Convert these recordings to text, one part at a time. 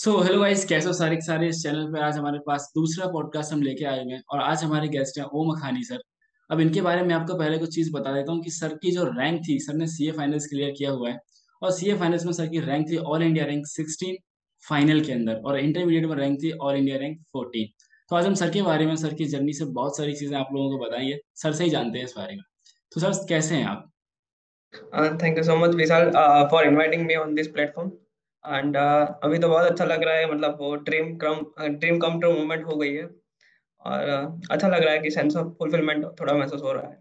Hello guys, कैसे हो सारे के सारे। इस चैनल पे आज हमारे पास दूसरा पॉडकास्ट हम लेके आए हुए हैं और आज हमारे गेस्ट हैं ओम अखानी सर। अब इनके बारे में आपको पहले कुछ चीज़ बता देता हूँ कि सर की जो रैंक थी, सर ने सीए फाइनल्स क्लियर किया हुआ है और सीए फाइनल्स में सर की रैंक थी ऑल इंडिया रैंक 16 फाइनल के अंदर, और इंटरमीडिएट में रैंक थी ऑल इंडिया रैंक 14। तो आज हम सर के बारे में, सर की जर्नी से बहुत सारी चीज़ें आप लोगों को बताएंगे। सर से ही जानते हैं इस बारे में। तो सर, कैसे हैं आप? Thank you so much Vishal for inviting me on this platform. And अभी तो बहुत अच्छा लग रहा है, मतलब वो ड्रीम कम ट्रू मोमेंट हो गई है। और अच्छा लग रहा है कि सेंस ऑफ फुलफिलमेंट थोड़ा महसूस हो रहा है।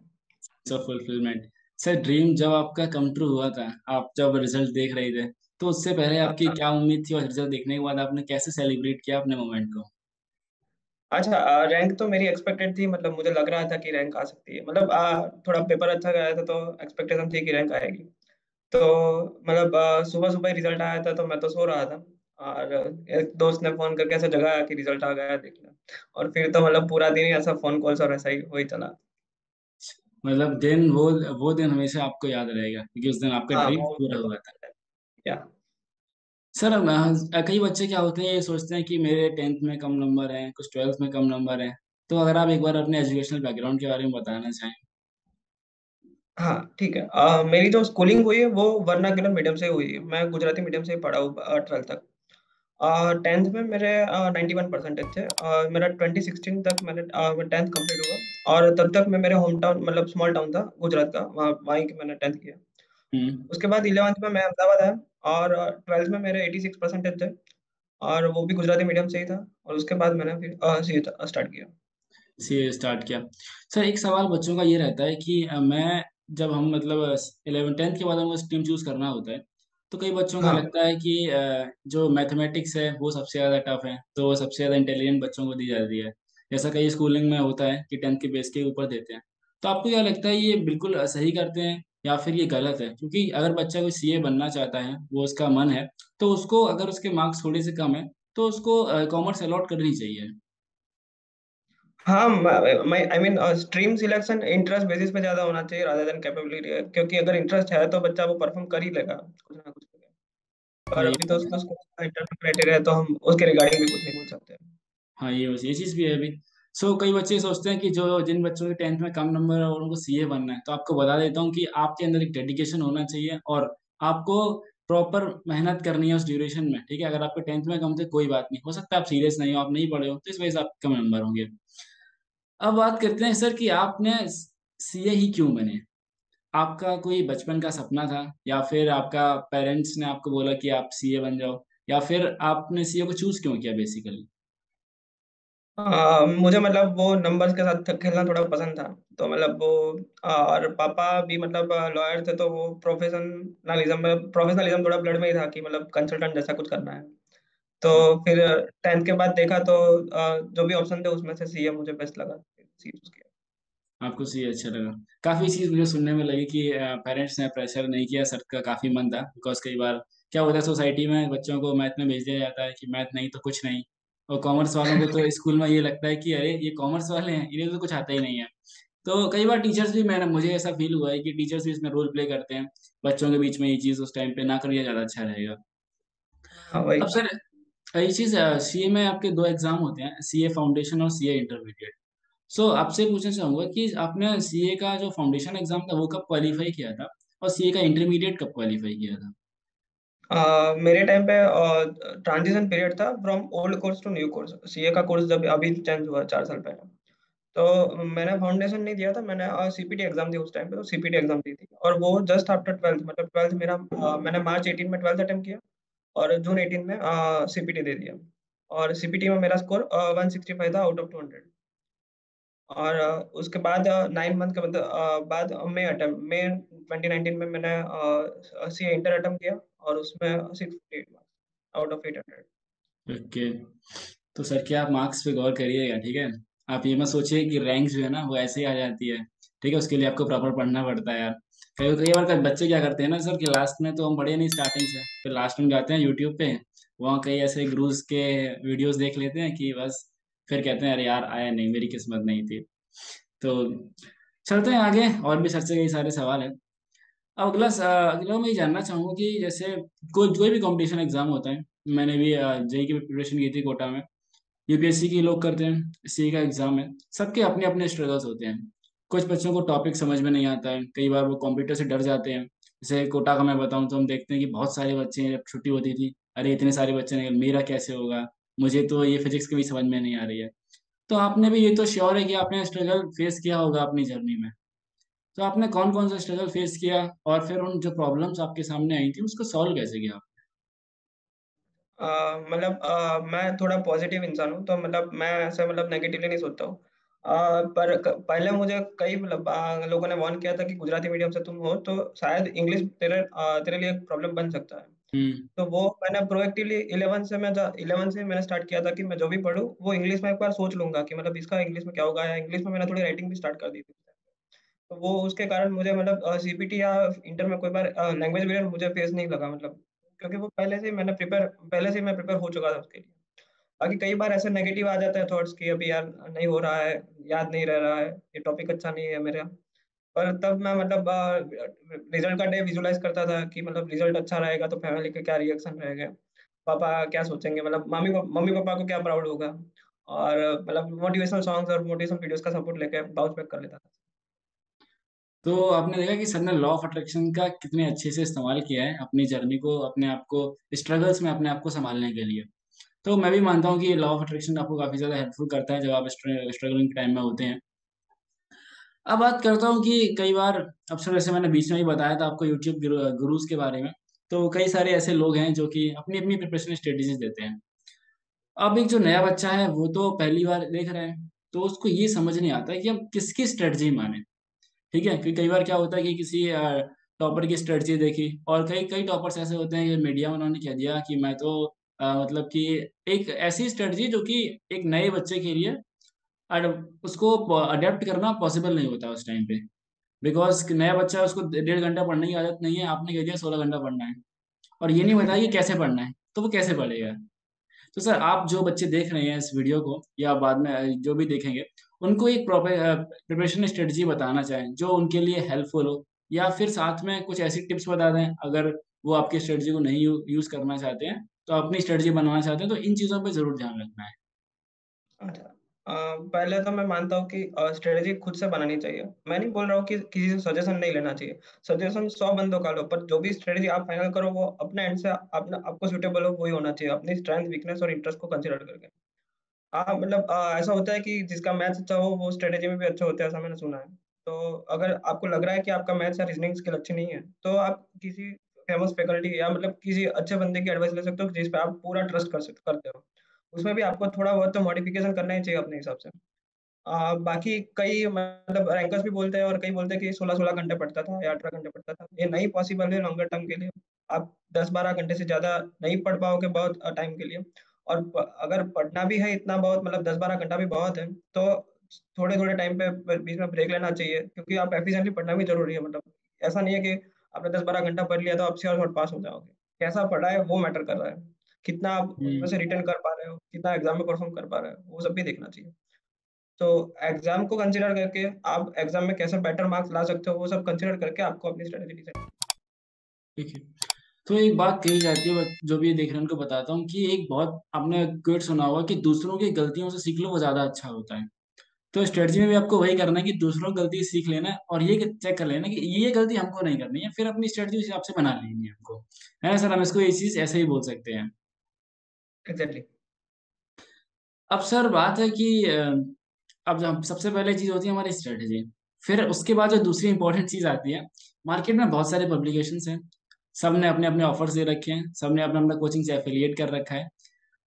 Sir, fulfilment. सर, ड्रीम जब आपका कम ट्रू हुआ था, आप जब रिजल्ट देख रहे थे, तो उससे पहले आपकी हाँ। क्या उम्मीद थी और रिजल्ट देखने के बाद आपने कैसे सेलिब्रेट किया अपने मोमेंट को? अच्छा, रैंक तो मेरी एक्सपेक्टेड थी, मतलब मुझे लग रहा था कि रैंक आ सकती है, मतलब थोड़ा पेपर अच्छा गया था तो एक्सपेक्टेशन थी कि रैंक आएगी। तो मतलब सुबह सुबह रिजल्ट आया था तो मैं तो सो रहा था। और एक दोस्त ने फोन करके ऐसे जगाया कि रिजल्ट आ गया है, देखना। और फिर तो मतलब पूरा दिन ही ऐसा फोन कॉल्स और ऐसा ही हो ही चला। मतलब दिन वो दिन हमेशा आपको याद रहेगा क्योंकि उस दिन आपका हाँ ड्रीम वो पूरा मुझे हुआ था। बहुत है। या। सर, अब कई बच्चे क्या होते हैं, ये सोचते हैं कि मेरे 10th में कम नंबर हैं, कुछ 12th में कम नंबर हैं। तो अगर आप एक बार अपने एजुकेशनल बैकग्राउंड के बारे में बताना चाहें। हाँ ठीक है। मेरी जो स्कूलिंग हुई है वो वर्नाक्युलर मीडियम से हुई है, मैं गुजराती मीडियम से ही पढ़ा हूँ 12th तक। 10th में मेरे 91% थे। मेरा 2016 तक मैंने 10th कंप्लीट हुआ। और तब तक मैं मेरे होम टाउन, मतलब स्मॉल टाउन था गुजरात का, वहाँ वहीं के मैंने 10th किया। हम्म। उसके बाद 11th में मैं अहमदाबाद आया। और 12th में मेरे 86% थे। और वो भी गुजराती मीडियम से ही था। और उसके बाद मैंने फिर सी स्टार्ट किया। सी स्टार्ट किया। सर, एक सवाल बच्चों का ये रहता है कि मैं, जब हम मतलब 11 10th के बाद हमको स्ट्रीम चूज करना होता है, तो कई बच्चों का हाँ। लगता है कि जो मैथमेटिक्स है वो सबसे ज़्यादा टफ है, तो वो सबसे ज़्यादा इंटेलिजेंट बच्चों को दी जाती है। जैसा कई स्कूलिंग में होता है कि 10th के बेस के ऊपर देते हैं। तो आपको क्या लगता है, ये बिल्कुल सही करते हैं या फिर ये गलत है? क्योंकि अगर बच्चा कोई सीए बनना चाहता है, वो उसका मन है, तो उसको अगर उसके मार्क्स थोड़े से कम है तो उसको कॉमर्स अलॉट करनी चाहिए। हाँ, मैं I mean stream selection interest basis पे ज्यादा होना चाहिए रादर देन कैपेबिलिटी, क्योंकि अगर इंटरेस्ट है तो बच्चा वो परफॉर्म कर ही लेगा कुछ ना कुछ करके। हाँ, पर ये अभी तो बात उसको है। इंटरव्यू क्राइटेरिया है तो हम उसके रिगार्डिंग भी कुछ नहीं बोल सकते। हाँ, ये चीज़ भी है अभी। कई बच्चे सोचते हैं कि जो जिन बच्चों के 10th में कम नंबर है और उनको सीए बनना है, तो आपको बता देता हूँ कि आपके अंदर एक डेडिकेशन होना चाहिए और आपको प्रॉपर मेहनत करनी है उस ड्यूरेशन में। ठीक है, अगर आपके 10th में कम थे कोई बात नहीं, हो सकता है आप सीरियस नहीं हो, आप नहीं पढ़े हो, तो इस वजह से आपके कम नंबर होंगे। अब बात करते हैं सर कि आपने सीए ही क्यों बने। आपका कोई बचपन का सपना था, या फिर आपका पेरेंट्स ने आपको बोला कि आप सीए बन जाओ, या फिर आपने सीए को चूज क्यों किया बेसिकली? मुझे मतलब वो नंबर्स के साथ खेलना थोड़ा पसंद था। तो मतलब वो और पापा भी मतलब लॉयर थे, तो वो प्रोफेशनलिज्म थोड़ा ब्लड में ही था कि मतलब कंसल्टेंट जैसा कुछ करना है। तो फिर 10th के बाद देखा तो जो भी ऑप्शन थे उसमें से सीए मुझे बेस्ट लगा, सी चूज किया। आपको सही अच्छा लगा। काफी चीज मुझे सुनने में लगी कि पेरेंट्स ने प्रेशर नहीं किया, सर का काफी मन था, बिकॉज कई बार क्या होता है सोसाइटी में, बच्चों को मैथ में भेज दिया जाता है कि मैथ नहीं तो कुछ नहीं। और कॉमर्स वालों को तो स्कूल में ये लगता है कि अरे ये कॉमर्स वाले हैं, इन्हें तो कुछ आता ही नहीं है। तो कई बार टीचर्स भी, मैंने मुझे ऐसा फील हुआ है कि टीचर्स भी इसमें रोल प्ले करते हैं। बच्चों के बीच में ये चीज उस टाइम पे ना करिए, ज्यादा अच्छा रहेगा। हाँ वही। अब सर, ये चीज, सीए में आपके दो एग्जाम होते हैं, सीए फाउंडेशन और सीए इंटरमीडिएट। आपसे पूछना चाहूंगा कि आपने सीए का जो फाउंडेशन एग्जाम था वो कब क्वालिफाई किया था, और सीए का इंटरमीडिएट कब क्वालिफाई किया था? मेरे टाइम पे ट्रांजिशन पीरियड था from old course to new course. CA का कोर्स जब अभी चेंज हुआ 4 साल पहले। तो मैंने फाउंडेशन नहीं दिया था, मैंने सीपीटी एग्जाम दी उस टाइम पे, तो सीपीटी एग्जाम दी थी। और वो जस्ट आफ्टर 12th, मतलब 12th मेरा मैंने मार्च 18 में 12th अटेम्प्ट किया। और जून 18 में सीपीटी दे दिया। और सीपीटी में मेरा स्कोर 165 था आउट ऑफ 200। और उसके बाद 9 मंथ के बाद मई 2019 में मैंने सी इंटर अटेम्प्ट किया। और उसमें 658 मार्क्स आउट ऑफ 800। ओके। तो सर, क्या आप मार्क्स पे गौर करिएगा, ठीक है। आप ये मत सोचिए कि रैंक जो है ना वो ऐसे ही आ जाती है। ठीक है, उसके लिए आपको प्रॉपर पढ़ना पड़ता है यार। कई कई बार बच्चे क्या करते हैं ना सर, कि लास्ट में तो हम पढ़े नहीं स्टार्टिंग से, फिर लास्ट में जाते हैं यूट्यूब पे, वहाँ कई ऐसे गुरुज के वीडियोस देख लेते हैं कि बस, फिर कहते हैं अरे यार आया नहीं, मेरी किस्मत नहीं थी। तो चलते हैं आगे, और भी सर से कई सारे सवाल हैं। अब अगला मैं ये जानना चाहूंगा कि जैसे कोई कोई भी कंपटीशन एग्जाम होता है, मैंने भी जेईई की प्रिपरेशन की थी कोटा में। यूपीएससी की लोग करते हैं, सीए का एग्जाम है, सबके अपने अपने स्ट्रगल्स होते हैं। कुछ बच्चों को टॉपिक समझ में नहीं आता है, कई बार वो कंप्यूटर से डर जाते हैं। जैसे कोटा का मैं बताऊं तो हम देखते हैं कि बहुत सारे बच्चे हैं, जब छुट्टी होती थी, अरे इतने सारे बच्चे नहीं, मेरा कैसे होगा, मुझे तो ये फिजिक्स की भी समझ में नहीं आ रही है। तो आपने भी, ये तो श्योर है कि आपने स्ट्रगल फेस किया होगा अपनी जर्नी में। तो आपने कौन कौन सा स्ट्रगल फेस किया, और फिर उन जो प्रॉब्लम्स आपके सामने आई थी उसको सॉल्व कैसे किया? मतलब मैं थोड़ा पॉजिटिव इंसान हूँ, तो मतलब मैं ऐसे मतलब नेगेटिवली नहीं सोचता हूँ। पर पहले मुझे कई मतलब लोगों ने वार्न किया था कि गुजराती मीडियम से तुम हो तो शायद इंग्लिश तेरे लिए एक प्रॉब्लम बन सकता है। हम्म। तो वो मैंने प्रोएक्टिवली 11 से मैंने स्टार्ट किया था कि मैं जो भी पढूँ वो इंग्लिश में एक बार सोच लूंगा कि मतलब इसका इंग्लिश में क्या होगा, या इंग्लिश में मैंने थोड़ी राइटिंग भी स्टार्ट कर दी थी। तो वो उसके कारण मुझे मतलब सीपीटी या इंटर में कोई बार लैंग्वेज बैरियर मुझे फेस नहीं लगा, मतलब क्योंकि वो पहले से ही मैं प्रिपेयर हो चुका था उसके लिए। बाकी कई बार ऐसे नेगेटिव आ जाते हैं थॉट्स कि अभी यार नहीं हो रहा है, याद नहीं रह रहा है, ये टॉपिक अच्छा नहीं है मेरा। पर तब मैं मतलब रिजल्ट का डे विजुलाइज करता था कि मतलब रिजल्ट अच्छा रहेगा तो फैमिली का क्या रिएक्शन रहेगा, पापा क्या सोचेंगे, मतलब मम्मी पापा को क्या प्राउड होगा। और मतलब मोटिवेशनल सॉन्ग्स और मोटिवेशनल वीडियोस का सपोर्ट लेके बाउंस बैक कर लेता था। तो आपने देखा कि सर ने लॉ ऑफ अट्रैक्शन का कितने अच्छे से इस्तेमाल किया है अपनी जर्नी को, अपने आप को स्ट्रगल्स में अपने आप को संभालने के लिए। तो मैं भी मानता हूँ कि लॉ ऑफ अट्रैक्शन आपको काफी ज्यादा हेल्पफुल करता है जब आप स्ट्रगलिंग टाइम में होते हैं। अब बात करता हूँ कि कई बार, अब सर जैसे मैंने बीच में ही बताया था आपको यूट्यूब गुरुज के बारे में, तो कई सारे ऐसे लोग हैं जो कि अपनी अपनी प्रिपरेशन स्ट्रेटेजीज देते हैं। अब एक जो नया बच्चा है वो तो पहली बार देख रहा है, तो उसको ये समझ नहीं आता कि हम किसकी स्ट्रेटजी माने। ठीक है, क्योंकि कई बार क्या होता है कि किसी टॉपर की स्ट्रेटजी देखी, और कई कई टॉपर्स ऐसे होते हैं कि मीडिया में उन्होंने कह दिया कि मैं तो मतलब कि एक ऐसी स्ट्रेटजी जो कि एक नए बच्चे के लिए उसको अडेप्ट करना पॉसिबल नहीं होता उस टाइम पे। बिकॉज नया बच्चा है, उसको 1.5 घंटा पढ़ने की आदत नहीं है, आपने कह दिया 16 घंटा पढ़ना है, और ये नहीं बताया कि कैसे पढ़ना है, तो वो कैसे पढ़ेगा? तो सर आप जो बच्चे देख रहे हैं इस वीडियो को, या बाद में जो भी देखेंगे, उनको एक प्रॉपर प्रिपरेशन स्ट्रेटजी बताना चाहें जो उनके लिए हेल्पफुल हो, या फिर साथ में कुछ ऐसी टिप्स बता दें अगर वो आपकी स्ट्रेटजी को नहीं यूज करना चाहते हैं, तो अपनी स्ट्रेटजी बनाना चाहते हैं, तो इन चीज़ों पे जरूर ध्यान रखना है। अच्छा। पहले तो मैं मानता हूँ कि स्ट्रेटेजी खुद से बनानी चाहिए। मैं नहीं बोल रहा हूँ कि किसी से सजेशन नहीं लेना चाहिए। सजेशन 100 बंदों का लो, पर जो भी स्ट्रेटेजी आप फाइनल करो वो अपने एंड से अपना आपको सूटेबल हो वही होना चाहिए, अपनी स्ट्रेंथ, वीकनेस और इंटरेस्ट को कंसीडर करके। हाँ, मतलब ऐसा होता है कि जिसका मैथ्स अच्छा हो वो स्ट्रेटेजी में भी अच्छा होता है, ऐसा मैंने सुना है। तो अगर आपको लग रहा है कि आपका मैथ्स या रीजनिंग स्किल अच्छी नहीं है, तो आप किसी फेमस फैकल्टी या मतलब किसी अच्छे बंदे की एडवाइस ले सकते हो जिस पे आप पूरा ट्रस्ट करते हो। उसमें भी आपको थोड़ा बहुत तो मॉडिफिकेशन करना ही चाहिए अपने हिसाब से। बाकी कई मतलब रैंकर्स भी बोलते हैं और कई बोलते हैं कि 16-16 घंटे पढ़ता था या 18 घंटे पढ़ता था। ये नहीं पॉसिबल है लॉन्गर टर्म के लिए। आप 10-12 घंटे से ज़्यादा नहीं पढ़ पाओगे बहुत टाइम के लिए। और अगर पढ़ना भी है इतना बहुत, मतलब 10-12 घंटा भी बहुत है, तो थोड़े-थोड़े टाइम पे बीच में ब्रेक लेना चाहिए, क्योंकि आप एफिशिएंटली पढ़ना भी ज़रूरी है। मतलब ऐसा नहीं है कि आपने 10-12 घंटा पढ़ लिया तो आप श्योर शॉट पास हो जाओगे। कैसा पढ़ा है वो मैटर कर रहा है। कितना आप उनमें हम्म। से रिटेन कर पा रहे हो, कितना एग्ज़ाम में परफ़ॉर्म कर पा रहे हो, वो सब भी देखना चाहिए। तो एग्जाम को कंसीडर करके आप एग्जाम में कैसे बेटर मार्क्स ला सकते हो वो सब कंसीडर करके आपको अपनी स्ट्रेटेजी डिसाइड। ठीक है। तो एक बात कही जाती है, जो भी देख रहे हैं उनको बताता हूँ कि एक बहुत आपने क्वेट सुना होगा कि दूसरों की गलतियों से सीख लो, वो ज्यादा अच्छा होता है। तो स्ट्रेटजी में भी आपको वही करना है कि दूसरों की गलती सीख लेना है, और ये चेक कर लेना कि ये गलती हमको नहीं करनी है, फिर अपनी स्ट्रेटजी उस हिसाब से बना लेनी है हमको। है ना सर, हम इसको ये चीज ऐसे ही बोल सकते हैं। एग्जैक्टली। अब सर बात है कि अब सबसे पहले चीज होती है हमारी स्ट्रेटजी, फिर उसके बाद जो दूसरी इंपॉर्टेंट चीज आती है, मार्केट में बहुत सारे पब्लिकेशंस हैं, सब ने अपने अपने ऑफर्स दे रखे हैं, सब ने अपना अपना कोचिंग से एफिलिएट कर रखा है।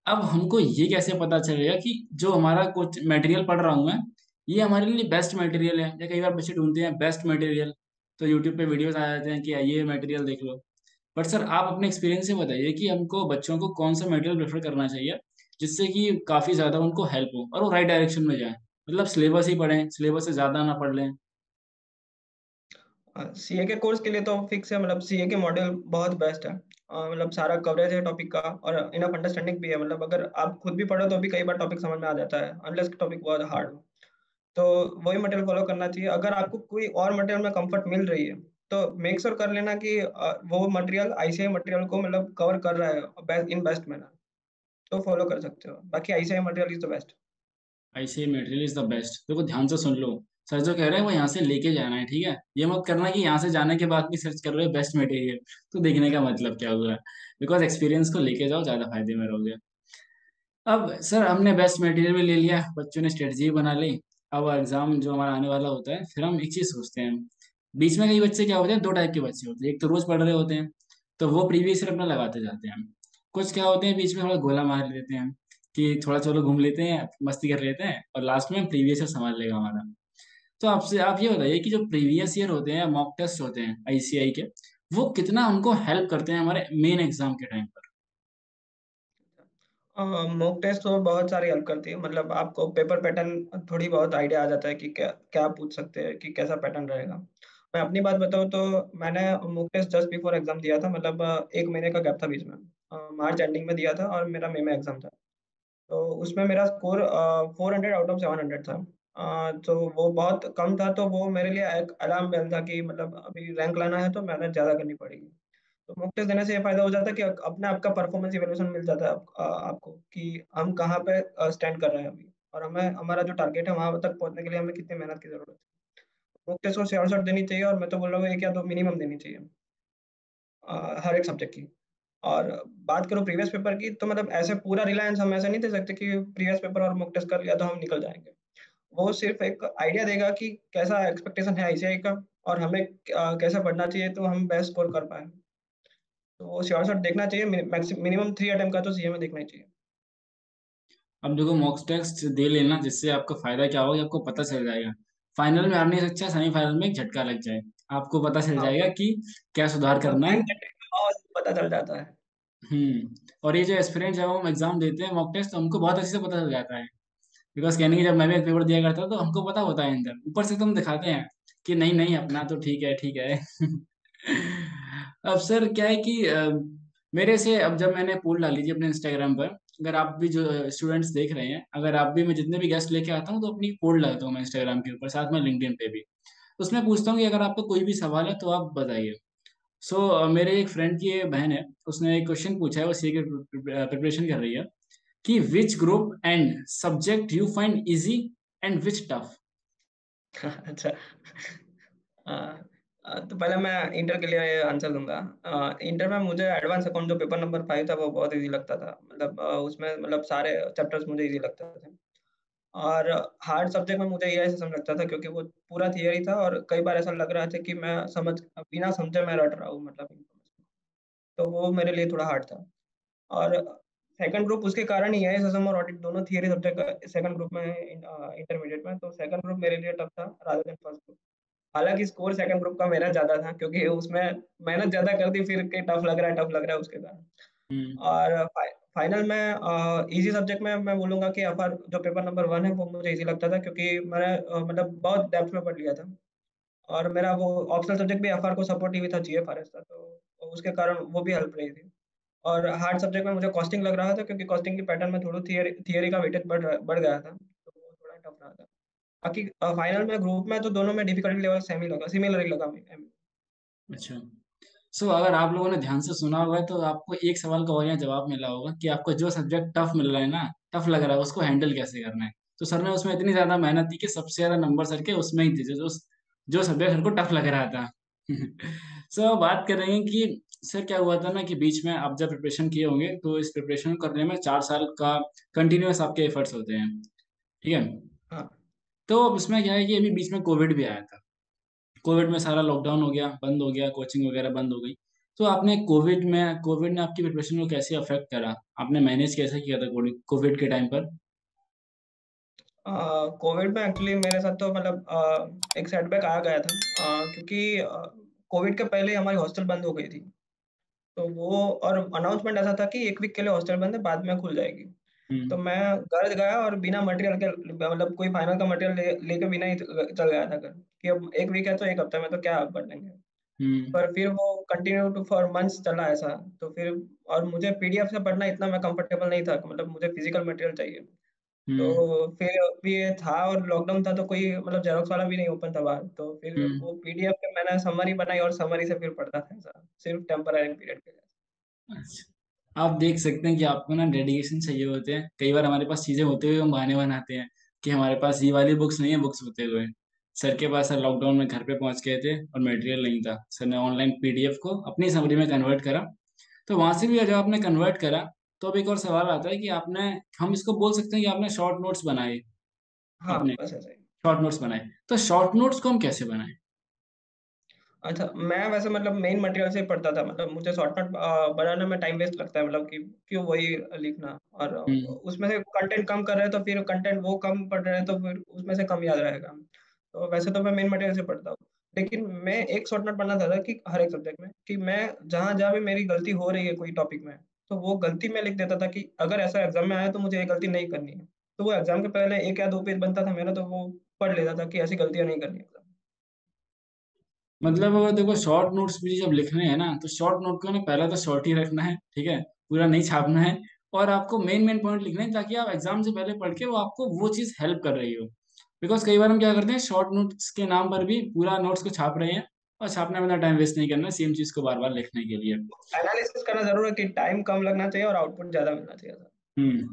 अब हमको ये कैसे पता चलेगा कि जो हमारा कुछ मटेरियल पढ़ रहा हूँ मैं, ये हमारे लिए बेस्ट मटेरियल है? या कई बार बच्चे ढूंढते हैं बेस्ट मटेरियल, तो यूट्यूब पे वीडियोस आ जाते हैं कि ये मटेरियल देख लो। बट सर आप अपने एक्सपीरियंस से बताइए कि हमको बच्चों को कौन सा मटेरियल प्रेफर करना चाहिए जिससे कि काफी ज्यादा उनको हेल्प हो और वो राइट डायरेक्शन में जाए, मतलब सिलेबस ही पढ़ें, सिलेबस से ज्यादा ना पढ़ लें। सीए के कोर्स के लिए तो फिक्स है, मतलब सीए के मॉडल बहुत बेस्ट है। मतलब सारा कवरेज है टॉपिक का और इनफ अंडरस्टैंडिंग भी है। मतलब अगर आप खुद भी पढ़ो तो भी कई बार टॉपिक समझ में आ जाता है, अनलेस टॉपिक बहुत हार्ड हो। तो वही मटेरियल फॉलो करना चाहिए। अगर आपको कोई और मटेरियल में कंफर्ट मिल रही है तो मेक श्योर कर लेना कि वो मटेरियल आईसीआई मटेरियल को मतलब कवर कर रहा है इन बेस्ट मैनर, तो फॉलो कर सकते हो। बाकी ICI material is the best. ICI material is the best. देखो ध्यान से सुन लो, सर जो कह रहे हैं वो यहाँ से लेके जाना है, ठीक है? ये मत करना कि यहाँ से जाने के बाद भी सर्च कर रहे हो बेस्ट मटेरियल, तो देखने का मतलब क्या हुआ? बिकॉज एक्सपीरियंस को लेके जाओ, ज्यादा फायदे में रहोगे। अब सर हमने बेस्ट मटेरियल भी ले लिया, बच्चों ने स्ट्रेटजी बना ली। अब एग्जाम जो हमारा आने वाला होता है, फिर हम एक चीज सोचते हैं। बीच में कई बच्चे क्या होते हैं, दो टाइप के बच्चे होते हैं। एक तो रोज पढ़ रहे होते हैं, तो वो प्रीवियस ईयर अपना लगाते जाते हैं। कुछ क्या होते हैं, बीच में थोड़ा गोला मार लेते हैं कि थोड़ा चलो घूम लेते हैं, मस्ती कर लेते हैं, और लास्ट में प्रीवियस ईयर संभाल लेगा हमारा। तो आपसे आप ये बताइए कि जो प्रीवियस ईयर होते हैं, मॉक टेस्ट होते हैं आईसीआई के, वो कितना हमको हेल्प करते हैं हमारे मेन एग्जाम के टाइम पर? मॉक टेस्ट तो बहुत सारी हेल्प करती है, मतलब आपको पेपर पैटर्न थोड़ी बहुत आइडिया आ जाता है कि क्या क्या पूछ सकते हैं, कि कैसा पैटर्न रहेगा। मैं अपनी बात बताऊँ तो मैंने mock test just before exam दिया था, मतलब 1 महीने का गैप था बीच में। मार्च एंडिंग में दिया था और मेरा मई में एग्जाम था। तो उसमें मेरा स्कोर 400 आउट ऑफ 700 था। तो वो बहुत कम था, तो वो मेरे लिए एक अलार्म बेल था कि मतलब अभी रैंक लाना है तो मेहनत ज़्यादा करनी पड़ेगी। तो मॉक टेस्ट देने से ये फ़ायदा हो जाता है कि अपने आप का परफॉर्मेंस इवैल्यूएशन मिल जाता है आपको कि हम कहाँ पे स्टैंड कर रहे हैं अभी, और हमें हमारा जो टारगेट है वहाँ तक पहुँचने के लिए हमें कितनी मेहनत की ज़रूरत है। मॉक टेस्ट को श्योर शॉट देनी चाहिए, और मैं तो बोल रहा हूँ 1 या 2 मिनिमम देनी चाहिए हर एक सब्जेक्ट की। और बात करूँ प्रीवियस पेपर की, तो मतलब ऐसे पूरा रिलायंस हम ऐसे नहीं दे सकते कि प्रीवियस पेपर और मॉक टेस्ट कर लिया तो हम निकल जाएँगे। वो सिर्फ़ एक आइडिया देगा कि कैसा एक्सपेक्टेशन है आईसीआई का, और हमें कैसा पढ़ना चाहिए तो हम बेस्ट स्कोर कर पाएँ। तो वो श्योर शॉट देखना चाहिए, मिनिमम 3 अटेम्प्ट का तो सीए में देखना ही चाहिए। अब देखो, मॉक टेस्ट दे लेना, जिससे आपका फायदा क्या होगा, आपको पता चल जाएगा। फाइनल में हारने से अच्छा सेमीफाइनल में एक झटका लग जाए, आपको पता चल हाँ, जाएगा कि क्या सुधार करना है। प्री मैट्रिक में माहौल पता चल जाता है। और ये जो एस्पिरेंट जब हम एग्जाम देते हैं मॉक टेस्ट, तो हमको बहुत अच्छे से पता चल जाता है। बिकॉज कहने की जब मैं भी एक पेपर दिया करता था, तो हमको पता होता है अंदर, ऊपर से तुम दिखाते हैं कि नहीं नहीं, अपना तो ठीक है, ठीक है। अब सर क्या है कि मेरे से, अब जब मैंने पोल डाली थी अपने इंस्टाग्राम पर, अगर आप भी जो स्टूडेंट्स देख रहे हैं, अगर आप भी, मैं जितने भी गेस्ट लेके आता हूँ तो अपनी पोल डालता हूँ मैं इंस्टाग्राम के ऊपर, साथ में लिंक्डइन पे भी। उसमें पूछता हूँ कि अगर आपको कोई भी सवाल है तो आप बताइए। मेरे एक फ्रेंड की एक बहन है, उसने एक क्वेश्चन पूछा है, वो सी के प्रिपरेशन कर रही है, कि which group and subject you find easy and which tough? अच्छा। अ तो पहले मैं इंटर के लिए आंसर दूँगा। इंटर में मुझे एडवांस अकाउंट जो पेपर नंबर 5 था वो बहुत ईज़ी लगता था। मतलब उसमें मतलब सारे चैप्टर्स मुझे ईज़ी लगते थे। और हार्ड सब्जेक्ट में मुझे एआई सिस्टम लगता था, क्योंकि वो पूरा थियरी था और कई बार ऐसा लग रहा था कि मैं बिना समझे मैं रट रहा हूँ मतलब इन्फॉर्मेशन। तो वो मेरे लिए थोड़ा हार्ड था। और सेकंड ग्रुप उसके कारण ही है, एसएसएम और ऑडिट दोनों थियरी सब्जेक्ट सेकंड ग्रुप में है इंटरमीडिएट में, तो सेकंड ग्रुप मेरे लिए टफ था रादर देन फर्स्ट ग्रुप। हालाँकि स्कोर सेकंड ग्रुप का मेरा ज़्यादा था, क्योंकि उसमें मेहनत ज़्यादा कर दी फिर के टफ लग रहा है उसके कारण। हम्म। और फाइनल में ईज़ी सब्जेक्ट में मैं बोलूँगा कि एफआर जो पेपर नंबर 1 है वो मुझे ईज़ी लगता था, क्योंकि मैंने मतलब बहुत डेप्थ में पढ़ लिया था। और मेरा वो ऑप्शनल सब्जेक्ट भी एफआर को सपोर्टिव ही था, जीएफआरएस था, तो उसके कारण वो भी हेल्प रही थी। और हार्ड सब्जेक्ट में मुझे कॉस्टिंग लग रहा था, क्योंकि कॉस्टिंग की पैटर्न में थोड़ा थियरी का वेटेज बढ़ गया था, तो वो थोड़ा टफ रहा था। बाकी फाइनल में ग्रुप में तो दोनों में डिफिकल्टी लेवल सेम ही लगा, सिमिलर ही लगा हमें। अच्छा। अगर आप लोगों ने ध्यान से सुना होगा, तो आपको एक सवाल का और यहाँ जवाब मिला होगा कि आपको जो सब्जेक्ट टफ मिल रहा है ना, टफ लग रहा है, उसको हैंडल कैसे करना है। तो सर ने उसमें इतनी ज्यादा मेहनत की कि सबसे ज्यादा नंबर सर के उसमें ही थे, जो जो सब्जेक्ट सर को टफ लग रहा था। बात कर रहे हैं कि सर क्या हुआ था ना, कि बीच में आप जब प्रिपरेशन किए होंगे, तो इस प्रिपरेशन करने में 4 साल का कंटिन्यूअस आपके एफर्ट्स होते हैं, ठीक है? हाँ। तो अब इसमें क्या है कि अभी बीच में कोविड भी आया था। कोविड में सारा लॉकडाउन हो गया, बंद हो गया, कोचिंग वगैरह बंद हो गई। तो आपने कोविड ने आपकी प्रिपरेशन को कैसे अफेक्ट करा? आपने मैनेज कैसे किया था कोविड के टाइम पर? कोविड में एक्चुअली मेरे साथ तो मतलब एक सेटबैक आ गया था, क्योंकि कोविड के पहले हमारी हॉस्टल बंद हो गई थी। तो वो और अनाउंसमेंट ऐसा था कि 1 वीक के लिए हॉस्टल बंद है, बाद में खुल जाएगी। तो हम्म। मैं घर गया और बिना मटेरियल के, मतलब कोई फाइनल का मटेरियल लेके बिना ही चल गया था घर, कि अब 1 वीक है तो 1 हफ्ते में तो क्या पढ़ लेंगे। हम्म। पर फिर वो कंटिन्यू टू फॉर मंथ्स चला ऐसा। तो फिर और मुझे पीडीएफ से पढ़ना इतना मैं कंफर्टेबल नहीं था, मतलब मुझे फिजिकल मटेरियल चाहिए। हम्म। तो फिर भी ये था और लॉकडाउन था तो कोई मतलब जेरोक्स वाला भी नहीं ओपन था बाहर, तो फिर हम्म। वो पीडीएफ पे मैंने समरी बनाई और समरी से फिर पढ़ता था ऐसा, सिर्फ टेम्पररी पीरियड के लिए। अच्छा, आप देख सकते हैं कि आपको ना डेडिकेशन चाहिए होते हैं। कई बार हमारे पास चीजें होते हुए हम बहाने बनाते हैं कि हमारे पास ये वाली बुक्स नहीं है, बुक्स होते हुए। सर के पास, सर लॉकडाउन में घर पे पहुंच गए थे और मटेरियल नहीं था, सर ने ऑनलाइन पीडीएफ को अपनी समरी में कन्वर्ट करा। तो वहां से भी जब आपने कन्वर्ट करा, तो अब एक और सवाल आता है कि आपने, हम इसको बोल सकते हैं कि आपने शॉर्ट नोट्स बनाए। हाँ आपने बस ऐसा ही। शॉर्ट नोट्स बनाए, तो शॉर्ट नोट्स को हम कैसे बनाए? अच्छा, मैं वैसे मतलब मेन मटेरियल से ही पढ़ता था, मतलब मुझे शॉर्ट नोट बनाने में टाइम वेस्ट लगता है, मतलब कि क्यों वही लिखना, और हम्म। उसमें से कंटेंट कम कर रहे हैं तो फिर कंटेंट वो कम पढ़ रहे हैं तो फिर उसमें से कम याद रहेगा। तो वैसे तो मैं मेन मटेरियल से पढ़ता हूँ, लेकिन मैं एक शॉर्ट नोट बनाना चाहता था कि हर एक सब्जेक्ट में, कि मैं जहाँ जहाँ भी मेरी गलती हो रही है कोई टॉपिक में, तो वो गलती मैं लिख देता था कि अगर ऐसा एग्जाम में आया तो मुझे ये गलती नहीं करनी है। तो वो एग्जाम के पहले एक या दो पेज बनता था मेरा, तो वो पढ़ लेता था कि ऐसी गलतियां नहीं करनी एग्जाम मतलब अगर देखो, शॉर्ट नोट्स भी जब लिखने हैं ना, तो शॉर्ट नोट को ना पहला तो शॉर्ट ही रखना है, ठीक है, पूरा नहीं छापना है। और आपको मेन मेन पॉइंट लिखने हैं, ताकि आप एग्जाम से पहले पढ़ के वो आपको वो चीज़ हेल्प कर रही हो। बिकॉज कई बार हम क्या करते हैं, शॉर्ट नोट्स के नाम पर भी पूरा नोट्स को छाप रहे हैं, और छापने में टाइम वेस्ट नहीं करना सेम चीज़ को बार बार लिखने के लिए। में। एनालिसिस करना जरूर है कि टाइम कम लगना चाहिए और आउटपुट ज्यादा मिलना चाहिए था।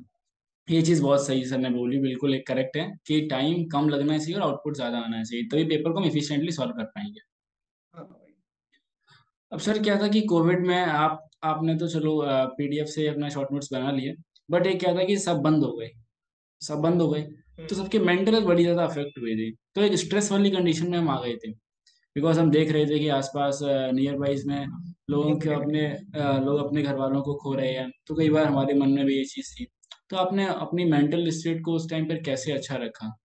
ये चीज़ बहुत सही सर ने बोली, बिल्कुल एक करेक्ट है कि टाइम कम लगना चाहिए और आउटपुट ज़्यादा आना चाहिए, तभी पेपर को हम इफिशिएंटली सॉल्व कर पाएंगे। हाँ भाई। अब सर क्या था कि कोविड में आपने तो चलो पीडीएफ से अपना शॉर्ट नोट्स बना लिए, बट एक क्या था कि सब बंद हो गए, सब बंद हो गए। तो हम्म। सबके मेंटल हेल्थ बड़ी ज़्यादा अफेक्ट हुई थी, तो एक स्ट्रेस वाली कंडीशन में हम आ गए थे। बिकॉज हम देख रहे थे कि आसपास नियर बाइज में लोगों के अपने लोग अपने घर वालों को खो रहे हैं, तो कई बार हमारे मन में भी ये चीज़ थी। तो आपने अपनी मेंटल स्टेट को उस टाइम पर कैसे अच्छा रखा?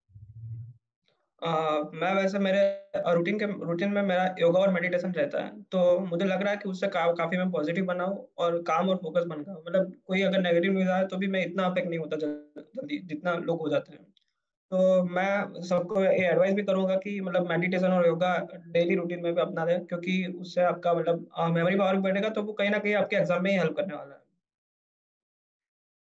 मैं वैसे मेरे रूटीन में मेरा योगा और मेडिटेशन रहता है, तो मुझे लग रहा है कि उससे काफी मैं पॉजिटिव बना हूँ और काम और फोकस बन गया हूँ। मतलब कोई अगर नेगेटिव न्यूज आए तो भी मैं इतना अफेक्ट नहीं होता जल्दी जितना लोग हो जाते हैं। तो मैं सबको ये एडवाइस भी करूंगा कि मतलब मेडिटेशन और योगा डेली रूटीन में भी अपना दें, क्योंकि उससे आपका मतलब मेमोरी पावर भी बढ़ेगा, तो वो कहीं ना कहीं आपके एग्जाम में ही हेल्प करने वाला है।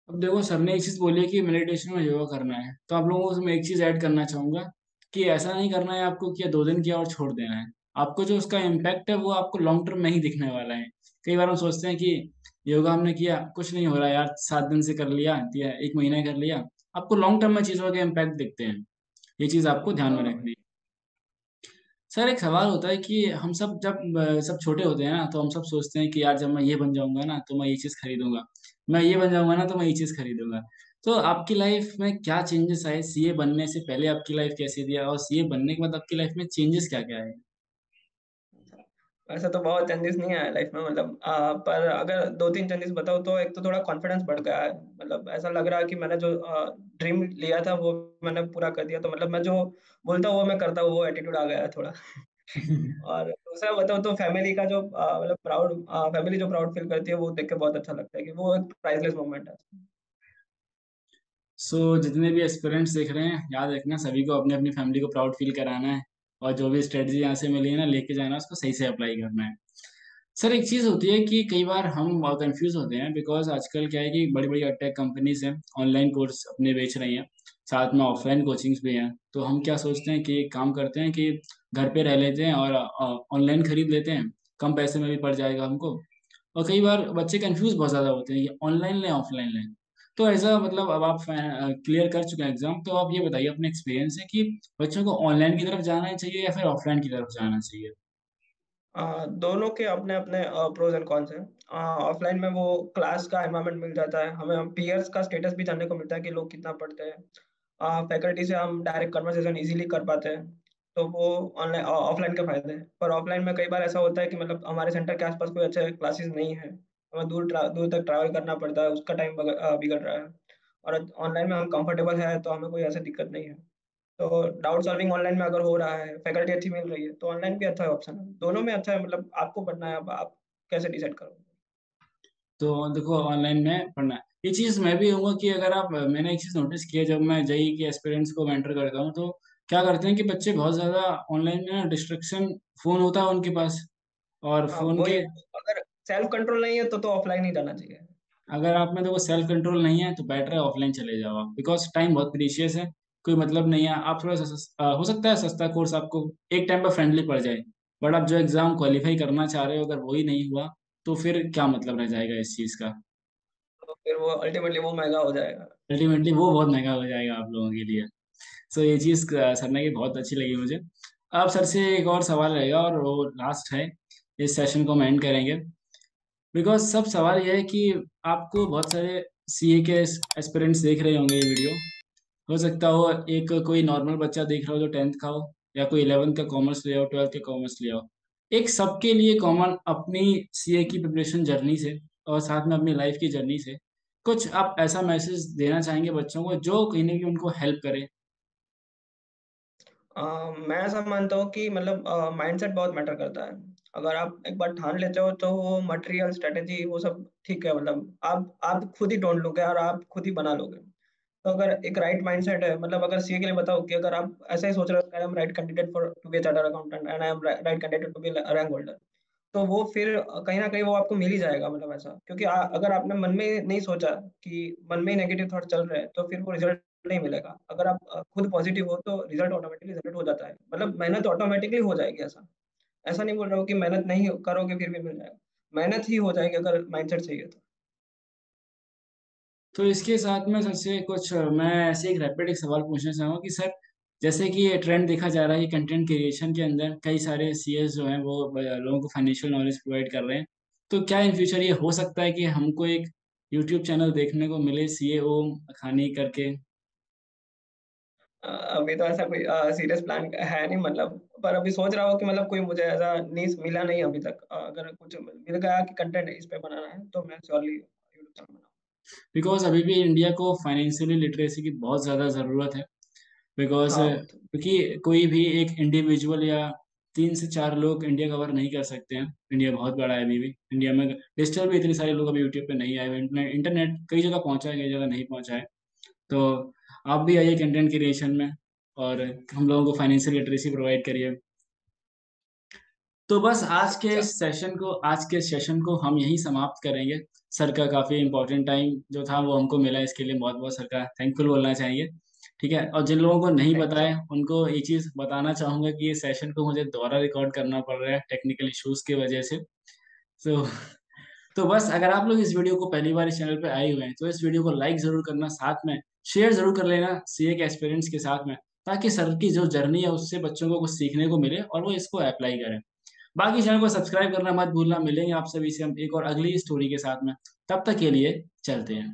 अब देखो, सर ने एक चीज बोली है कि मेडिटेशन में योगा करना है, तो आप लोगों को मैं एक चीज ऐड करना चाहूंगा कि ऐसा नहीं करना है आपको कि 2 दिन किया और छोड़ देना है। आपको जो उसका इम्पैक्ट है वो आपको लॉन्ग टर्म में ही दिखने वाला है। कई बार हम सोचते हैं कि योगा हमने किया, कुछ नहीं हो रहा यार, 7 दिन से कर लिया या एक महीने कर लिया, आपको लॉन्ग टर्म में चीजों के इम्पैक्ट दिखते हैं। ये चीज आपको ध्यान में हाँ रखनी भाई। है। सर एक सवाल होता है कि हम सब जब सब छोटे होते हैं ना, तो हम सब सोचते हैं कि यार जब मैं ये बन जाऊंगा ना तो मैं ये चीज खरीदूंगा, मैं ये बन जाऊंगा ना तो मैं ये चीज खरीदूंगा। तो आपकी लाइफ में क्या चेंजेस आए सीए बनने से पहले? आपकी लाइफ कैसी थी, और सीए बनने के बाद आपकी लाइफ में चेंजेस क्या क्या आए? वैसे तो बहुत चेंजेस नहीं आया लाइफ में, मतलब पर अगर दो तीन चेंजेस बताओ तो एक तो थोड़ा कॉन्फिडेंस बढ़ गया है। मतलब ऐसा लग रहा है कि मैंने जो ड्रीम लिया था वो मैंने पूरा कर दिया, तो मतलब मैं जो बोलता हूँ वो मैं करता हूँ, वो एटीट्यूड आ गया है थोड़ा। और दूसरा बताओ तो फैमिली का जो मतलब फैमिली जो प्राउड फील करती है वो देख के बहुत अच्छा लगता है कि वो एक प्राइसलेस मोमेंट है। सो जितने भी एस्पिरेंट्स देख रहे हैं, याद रखना सभी को अपनी अपनी फैमिली को प्राउड फील कराना है, और जो भी स्ट्रेटजी यहाँ से मिली है ना लेके जाना है, उसको सही से अप्लाई करना है। सर एक चीज होती है कि कई बार हम कंफ्यूज होते हैं, बिकॉज आजकल क्या है कि बड़ी बड़ी टेक कंपनीज हैं, ऑनलाइन कोर्स अपने बेच रही हैं, साथ में ऑफलाइन कोचिंग्स भी हैं। तो हम क्या सोचते हैं कि एक काम करते हैं कि घर पे रह लेते हैं और ऑनलाइन खरीद लेते हैं, कम पैसे में भी पड़ जाएगा हमको। और कई बार बच्चे कंफ्यूज बहुत ज्यादा होते हैं कि ऑनलाइन लें ऑफलाइन लें। तो ऐसा मतलब अब आप क्लियर कर चुके हैं एग्जाम, तो आप ये बताइए अपने एक्सपीरियंस से कि बच्चों को ऑनलाइन की तरफ जाना चाहिए या फिर ऑफलाइन की तरफ जाना चाहिए? दोनों के अपने अपने प्रोज एंड कॉन्स हैं। ऑफलाइन में वो क्लास का एनवायरनमेंट मिल जाता है, हमें पीयर्स का स्टेटस भी जानने को मिलता है कि लोग कितना पढ़ते हैं, फैकल्टी से हम डायरेक्ट कन्वर्सेशन इजीली कर पाते हैं। तो वो ऑनलाइन ऑफलाइन के फायदे हैं, पर ऑफलाइन में कई बार ऐसा होता है कि मतलब हमारे सेंटर के आसपास कोई अच्छे क्लासेस नहीं है, हमें दूर तक ट्रैवल करना पड़ता है, उसका टाइम बिगड़ रहा है। और ऑनलाइन में हम कंफर्टेबल है तो हमें कोई ऐसी दिक्कत नहीं है। तो डाउट सॉल्विंग ऑनलाइन में अगर हो रहा है, फैकल्टी अच्छी मिल रही है, तो ऑनलाइन भी अच्छा ऑप्शन है, दोनों में अच्छा है, मतलब आपको पढ़ना है, अब आप कैसे डिसाइड करोगे। तो देखो, ऑनलाइन में पढ़ना है, ये चीज मैं भी कहूँगा कि अगर आप, मैंने एक चीज नोटिस किया जब मैं जेई के एस्पिरेंट्स को मेंटर करता हूँ, तो क्या करते हैं कि बच्चे बहुत ज्यादा ऑनलाइन में डिस्ट्रक्शन, फोन होता है उनके पास, और हाँ फोन वही, के, अगर सेल्फ कंट्रोल नहीं है तो ऑफलाइन ही जाना चाहिए। अगर आप में देखो सेल्फ कंट्रोल नहीं है तो बेटर है ऑफलाइन चले जाओ आप, बिकॉज टाइम बहुत प्रीशियस है। कोई मतलब नहीं है, आप थोड़ा सा हो सकता है सस्ता कोर्स आपको एक टाइम पर फ्रेंडली पड़ जाए, बट आप जो एग्जाम क्वालिफाई करना चाह रहे हो अगर वही नहीं हुआ तो फिर क्या मतलब रह जाएगा इस चीज़ का। तो फिर वो अल्टीमेटली वो महंगा हो जाएगा। अल्टीमेटली वो बहुत महंगा हो जाएगा आप लोगों के लिए। सो ये चीज़ सर ने की बहुत अच्छी लगी मुझे। अब सर से एक और सवाल रहेगा और वो लास्ट है, इस सेशन को हम एंड करेंगे। बिकॉज सब सवाल यह है कि आपको बहुत सारे सीए के एस्पिरेंट्स देख रहे होंगे ये वीडियो। हो सकता हो एक कोई नॉर्मल बच्चा देख रहा हो जो 10th का हो, या कोई 11th का कॉमर्स लिया हो, 12th का कॉमर्स लिया हो। एक सबके लिए कॉमन अपनी सीए की प्रिपरेशन जर्नी से और साथ में अपनी लाइफ की जर्नी से कुछ आप ऐसा मैसेज देना चाहेंगे बच्चों को जो कहीं ना कहीं उनको हेल्प करे। मैं ऐसा मानता हूँ कि मतलब माइंडसेट बहुत मैटर करता है। अगर आप एक बार ठान लेते हो तो वो मटेरियल स्ट्रेटेजी वो सब ठीक है, मतलब आप खुद ही ढूंढ लोगे और आप खुद ही बना लोगे। तो अगर एक राइट माइंडसेट है, मतलब अगर सीए के लिए बताओ कि अगर आप ऐसा ही सोच रहे हो I am right candidate for to be a chartered accountant and I am right candidate to be rank holder, तो वो फिर कहीं न कहीं वो आपको मिल ही जाएगा, मतलब ऐसा। क्योंकि अगर आपने मन में नहीं सोचा कि मन में ही नेगेटिव थॉट चल रहे हैं, तो फिर वो रिज़ल्ट नहीं मिलेगा। अगर आप खुद पॉज़िटिव हो, तो रिज़ल्ट ऑटोमैटिकली जनरेट हो जाता है। मतलब मेहनत ऑटोमैटिकली हो जाएगी ऐसा। ऐसा नहीं बोल रहा हूँ कि मेहनत नहीं करोगे फिर भी मिल जाएगा। मेहनत ही हो जाएगी अगर माइंडसेट सही है तो। तो इसके साथ में सबसे कुछ मैं ऐसे एक रैपिड एक सवाल पूछना चाहूँगा कि सर, जैसे कि ये ट्रेंड देखा जा रहा है कि कंटेंट क्रिएशन के अंदर कई सारे सीएस जो हैं वो लोगों को फाइनेंशियल नॉलेज प्रोवाइड कर रहे हैं। तो क्या इन फ्यूचर ये हो सकता है कि हमको एक यूट्यूब चैनल देखने को मिले, सीए ओम अखानी करके? अभी तो ऐसा कोई सीरियस प्लान है नहीं, मतलब पर अभी सोच रहा हूँ कि मतलब कोई मुझे ऐसा नीश मिला नहीं अभी तक। अगर कुछ मिल गया कि कंटेंट इस पे बनाना है तो मैं श्योरली यूट्यूब चैनल बनाऊँगा। बिकॉज अभी भी इंडिया को फाइनेंशियली लिटरेसी की बहुत ज़्यादा ज़रूरत है। बिकॉज हाँ, वो तो क्योंकि कोई भी एक इंडिविजुअल या 3 से 4 लोग इंडिया कवर नहीं कर सकते हैं। इंडिया बहुत बड़ा है अभी भी। इंडिया में डिजिटल भी इतने सारे लोग अभी यूट्यूब पे नहीं आए हुए। इंटरनेट इंटरनेट कई जगह पहुंचा है, कई जगह नहीं पहुंचा है। तो आप भी आइए कंटेंट क्रिएशन में और हम लोगों को फाइनेंशियल लिटरेसी प्रोवाइड करिए। तो बस अच्छा। आज के सेशन को हम यहीं समाप्त करेंगे। सर का काफ़ी इंपॉर्टेंट टाइम जो था वो हमको मिला, इसके लिए बहुत बहुत सर का थैंकफुल बोलना चाहिए। ठीक है, और जिन लोगों को नहीं थैंक यू बताया सर। उनको ये चीज़ बताना चाहूँगा कि ये सेशन को मुझे दोबारा रिकॉर्ड करना पड़ रहा है टेक्निकल इश्यूज़ की वजह से। सो तो बस अगर आप लोग इस वीडियो को पहली बार इस चैनल पे आए हुए हैं तो इस वीडियो को लाइक ज़रूर करना, साथ में शेयर ज़रूर कर लेना सीए के एक्सपीरियंस के साथ में, ताकि सर की जो जर्नी है उससे बच्चों को कुछ सीखने को मिले और वो इसको अप्लाई करें। बाकी चैनल को सब्सक्राइब करना मत भूलना। मिलेंगे आप सभी से हम एक और अगली स्टोरी के साथ में। तब तक के लिए चलते हैं।